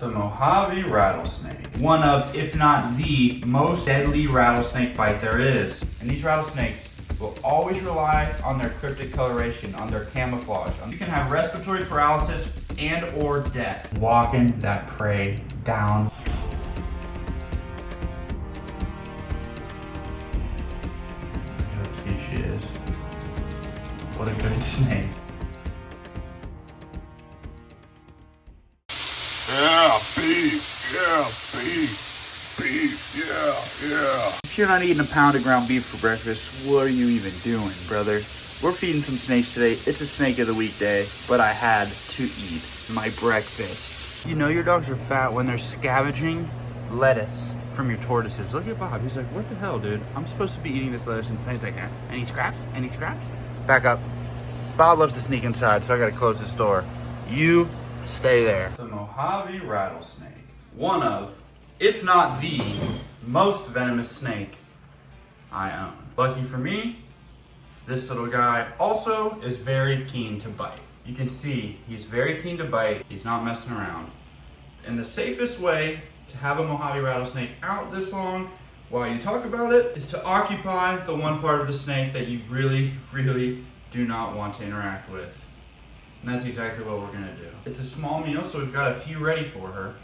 The Mojave rattlesnake. One of, if not the, most deadly rattlesnake bite there is. And these rattlesnakes will always rely on their cryptic coloration, on their camouflage. You can have respiratory paralysis and or death. Walking that prey down. Look how cute she is. What a good snake. Yeah, beef, yeah, beef, yeah. If you're not eating a pound of ground beef for breakfast, what are you even doing, brother? We're feeding some snakes today. It's a snake of the week day, but I had to eat my breakfast. You know your dogs are fat when they're scavenging lettuce from your tortoises. Look at Bob. He's like, what the hell, dude? I'm supposed to be eating this lettuce. And he's like, any scraps? Any scraps? Back up. Bob loves to sneak inside, so I gotta close this door. You stay there. The Mojave rattlesnake. One of, if not the, most venomous snake I own. Lucky for me, this little guy also is very keen to bite. You can see he's very keen to bite. He's not messing around. And the safest way to have a Mojave rattlesnake out this long while you talk about it is to occupy the one part of the snake that you really, really do not want to interact with. And that's exactly what we're gonna do. It's a small meal, so we've got a few ready for her.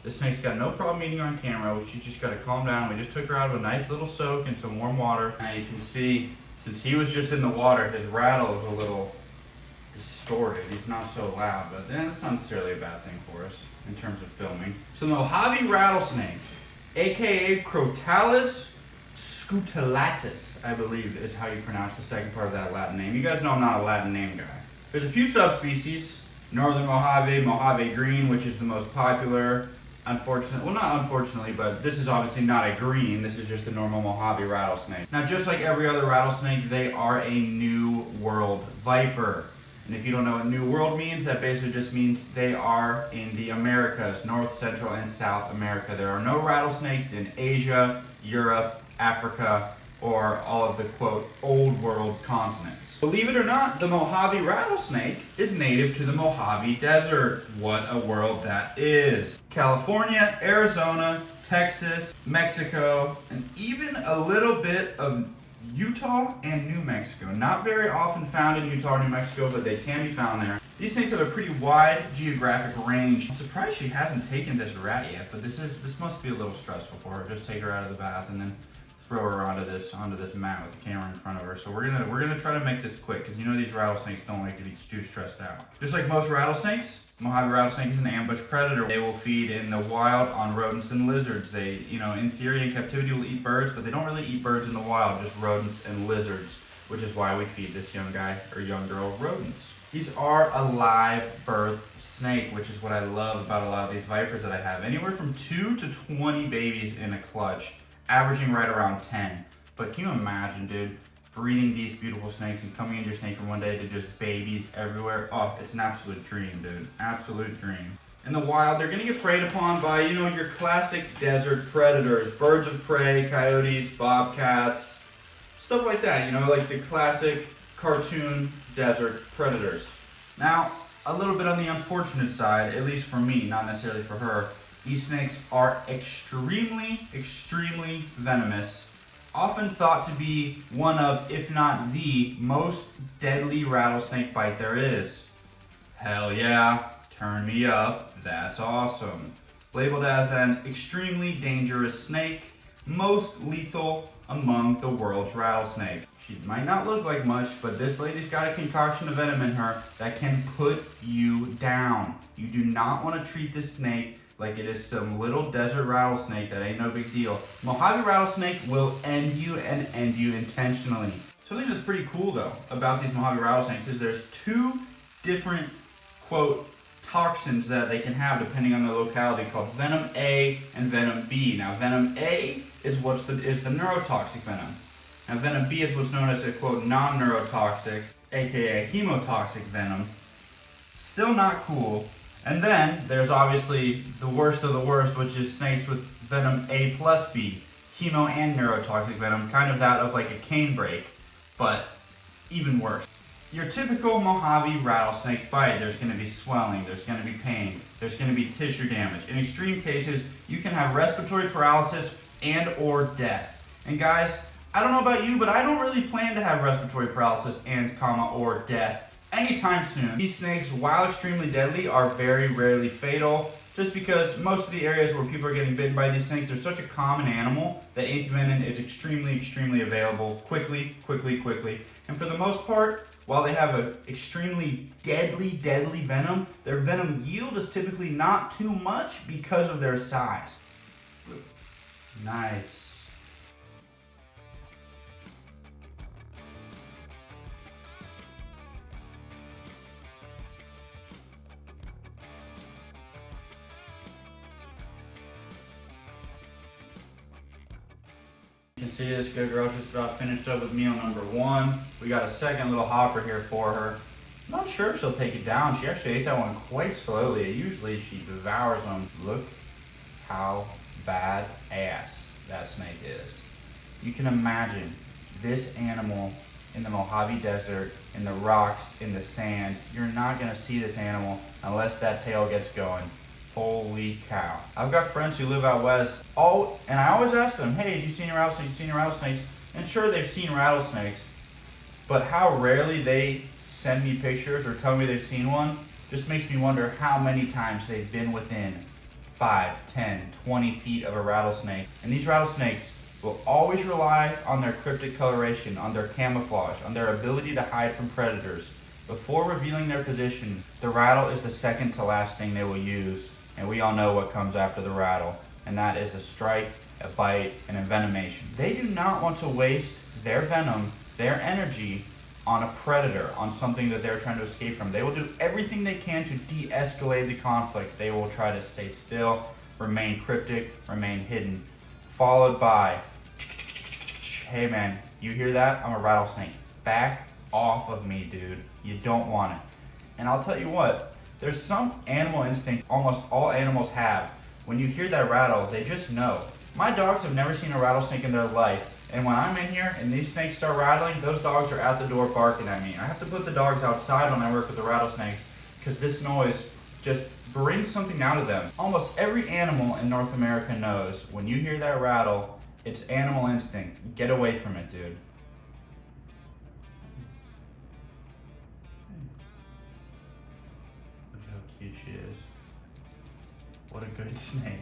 This snake's got no problem eating on camera, which you just gotta calm down. We just took her out of a nice little soak in some warm water. Now you can see, since he was just in the water, his rattle is a little distorted. He's not so loud, but that's not necessarily a bad thing for us in terms of filming. So the Mojave rattlesnake, AKA Crotalus scutulatus, I believe is how you pronounce the second part of that Latin name. You guys know I'm not a Latin name guy. There's a few subspecies. Northern Mojave, Mojave green, which is the most popular. Unfortunately, well, not unfortunately, but this is obviously not a green. This is just a normal Mojave rattlesnake. Now, just like every other rattlesnake, they are a New World viper. And if you don't know what New World means, that basically just means they are in the Americas, North, Central, and South America. There are no rattlesnakes in Asia, Europe, Africa, or all of the, quote, old world continents. Believe it or not, the Mojave rattlesnake is native to the Mojave Desert. What a world that is. California, Arizona, Texas, Mexico, and even a little bit of Utah and New Mexico. Not very often found in Utah or New Mexico, but they can be found there. These snakes have a pretty wide geographic range. I'm surprised she hasn't taken this rat yet, but this must be a little stressful for her. Just take her out of the bath and then throw her onto this mat with the camera in front of her. So we're gonna try to make this quick, because you know these rattlesnakes don't like to be too stressed out. Just like most rattlesnakes, Mojave rattlesnake is an ambush predator. They will feed in the wild on rodents and lizards. They, you know, in theory in captivity will eat birds, but they don't really eat birds in the wild, just rodents and lizards, which is why we feed this young guy or young girl rodents. These are a live birth snake, which is what I love about a lot of these vipers that I have. Anywhere from 2 to 20 babies in a clutch, averaging right around 10. But can you imagine, dude, breeding these beautiful snakes and coming into your snake room one day to just babies everywhere? Oh, it's an absolute dream, dude. Absolute dream. In the wild, they're gonna get preyed upon by, you know, your classic desert predators, birds of prey, coyotes, bobcats, stuff like that, you know, like the classic cartoon desert predators. Now, a little bit on the unfortunate side, at least for me, not necessarily for her, these snakes are extremely, extremely venomous, often thought to be one of, if not the, most deadly rattlesnake bite there is. Hell yeah, turn me up, that's awesome. Labeled as an extremely dangerous snake, most lethal among the world's rattlesnakes. She might not look like much, but this lady's got a concoction of venom in her that can put you down. You do not want to treat this snake like it is some little desert rattlesnake that ain't no big deal. Mojave rattlesnake will end you and end you intentionally. Something that's pretty cool though about these Mojave rattlesnakes is there's 2 different, quote, toxins that they can have depending on the locality called Venom A and Venom B. Now Venom A is the neurotoxic venom. Now Venom B is what's known as a, quote, non-neurotoxic, aka hemotoxic venom. Still not cool. And then there's obviously the worst of the worst, which is snakes with Venom A plus B, chemo and neurotoxic venom, kind of that of like a cane brake, but even worse. your typical Mojave rattlesnake bite, there's going to be swelling, there's going to be pain, there's going to be tissue damage. In extreme cases, you can have respiratory paralysis and or death. And guys, I don't know about you, but I don't really plan to have respiratory paralysis and or death anytime soon. These snakes, while extremely deadly, are very rarely fatal, just because most of the areas where people are getting bitten by these snakes, they're such a common animal that antivenom is extremely available quickly. And for the most part, while they have an extremely deadly venom, their venom yield is typically not too much because of their size. Nice. You can see this good girl just about finished up with meal number 1. We got a second little hopper here for her. I'm not sure if she'll take it down. She actually ate that one quite slowly. Usually she devours them. Look how bad ass that snake is. You can imagine this animal in the Mojave Desert, in the rocks, in the sand. You're not gonna see this animal unless that tail gets going. Holy cow. I've got friends who live out west, and I always ask them, hey, have you seen rattlesnakes? And sure, they've seen rattlesnakes, but how rarely they send me pictures or tell me they've seen one just makes me wonder how many times they've been within 5, 10, 20 feet of a rattlesnake. And these rattlesnakes will always rely on their cryptic coloration, on their camouflage, on their ability to hide from predators. Before revealing their position, the rattle is the second to last thing they will use. And we all know what comes after the rattle, and that is a strike, a bite, and envenomation. They do not want to waste their venom, their energy, on a predator, on something that they're trying to escape from. They will do everything they can to de-escalate the conflict. They will try to stay still, remain cryptic, remain hidden, followed by, hey man, you hear that? I'm a rattlesnake. Back off of me, dude. You don't want it. And I'll tell you what, there's some animal instinct almost all animals have. When you hear that rattle, they just know. My dogs have never seen a rattlesnake in their life. And when I'm in here and these snakes start rattling, those dogs are at the door barking at me. I have to put the dogs outside when I work with the rattlesnakes because this noise just brings something out of them. Almost every animal in North America knows when you hear that rattle, it's animal instinct. Get away from it, dude. Cute she is. What a good snake.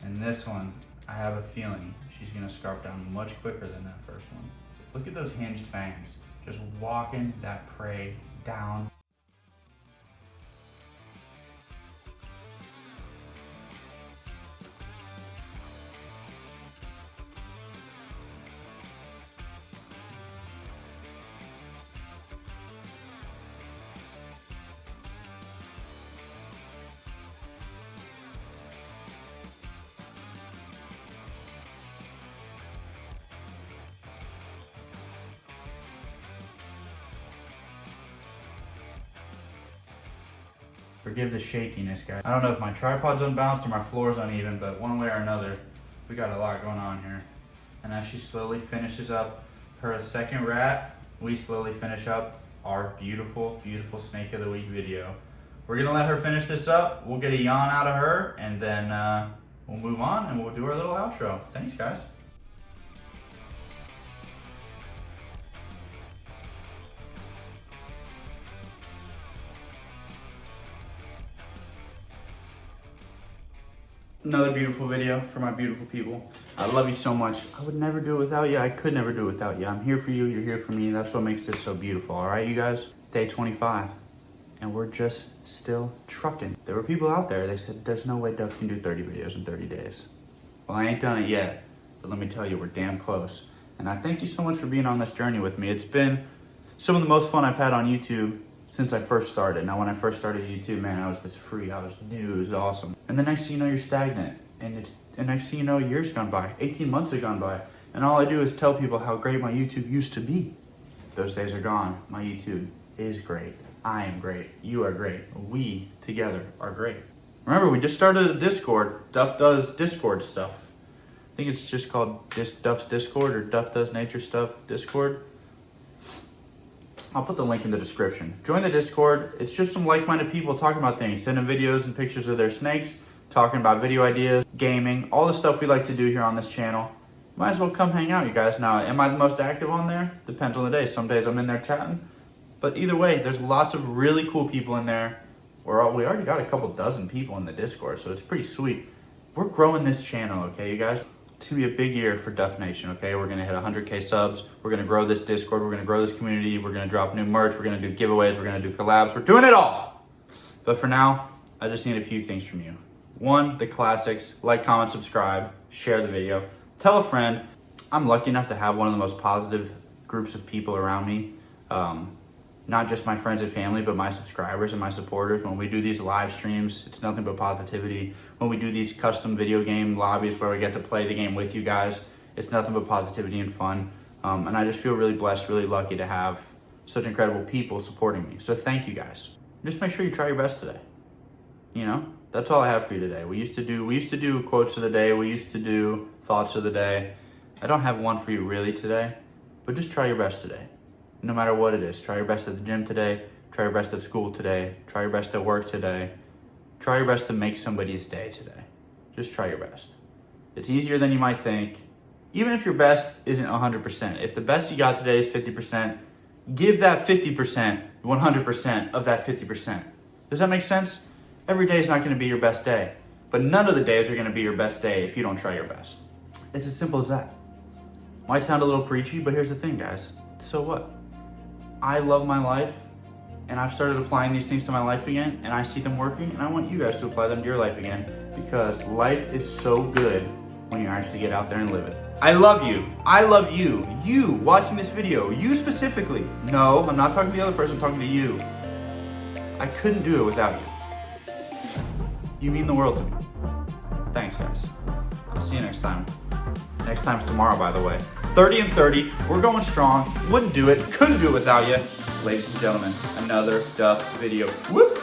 And this one, I have a feeling she's gonna scarf down much quicker than that first one. Look at those hinged fangs, just walking that prey down. Forgive the shakiness, guys. I don't know if my tripod's unbalanced or my floor's uneven, but one way or another, we got a lot going on here. And as she slowly finishes up her second rat, we slowly finish up our beautiful snake of the week video. We're gonna let her finish this up. We'll get a yawn out of her, and then we'll move on and we'll do our little outro. Thanks, guys. Another beautiful video for my beautiful people. I love you so much. I would never do it without you. I could never do it without you. I'm here for you. You're here for me. That's what makes this so beautiful. All right, you guys? Day 25. And we're just still trucking. There were people out there, they said, there's no way Duff can do 30 videos in 30 days. Well, I ain't done it yet. But let me tell you, we're damn close. And I thank you so much for being on this journey with me. It's been some of the most fun I've had on YouTube since I first started. Now, when I first started YouTube, man, I was this free. I was new. It was awesome. And the next thing you know, you're stagnant. And the next thing you know, years gone by. 18 months have gone by. And all I do is tell people how great my YouTube used to be. Those days are gone. My YouTube is great. I am great. You are great. We together are great. Remember, we just started a Discord. Duff does Discord stuff. I think it's just called Duff's Discord or Duff Does Nature Stuff Discord. I'll put the link in the description. Join the Discord. It's just some like-minded people talking about things, sending videos and pictures of their snakes, talking about video ideas, gaming, all the stuff we like to do here on this channel. Might as well come hang out, you guys. Now, am I the most active on there? Depends on the day. Some days I'm in there chatting. But either way, there's lots of really cool people in there. We already got a couple dozen people in the Discord, so it's pretty sweet. We're growing this channel, okay, you guys? It's gonna be a big year for Duff Nation, okay? We're gonna hit 100K subs. We're gonna grow this Discord. We're gonna grow this community. We're gonna drop new merch. We're gonna do giveaways. We're gonna do collabs. We're doing it all. But for now, I just need a few things from you. One, the classics. Like, comment, subscribe, share the video. Tell a friend. I'm lucky enough to have one of the most positive groups of people around me. Not just my friends and family, but my subscribers and my supporters. When we do these live streams, it's nothing but positivity. When we do these custom video game lobbies where we get to play the game with you guys, it's nothing but positivity and fun. And I just feel really blessed, really lucky to have such incredible people supporting me. So thank you guys. Just make sure you try your best today. You know, that's all I have for you today. We used to do quotes of the day. We used to do thoughts of the day. I don't have one for you really today, but just try your best today. No matter what it is, try your best at the gym today, try your best at school today, try your best at work today, try your best to make somebody's day today. Just try your best. It's easier than you might think. Even if your best isn't 100%, if the best you got today is 50%, give that 50% 100% of that 50%. Does that make sense? Every day is not gonna be your best day, but none of the days are gonna be your best day if you don't try your best. It's as simple as that. Might sound a little preachy, but here's the thing, guys. So what? I love my life, and I've started applying these things to my life again, and I see them working, and I want you guys to apply them to your life again, because life is so good when you actually get out there and live it. I love you. I love you. You watching this video. You specifically. No, I'm not talking to the other person, I'm talking to you. I couldn't do it without you. You mean the world to me. Thanks, guys. I'll see you next time. Next time's tomorrow, by the way. 30 and 30, we're going strong. Wouldn't do it, couldn't do it without you. Ladies and gentlemen, another Duff video. Whoop!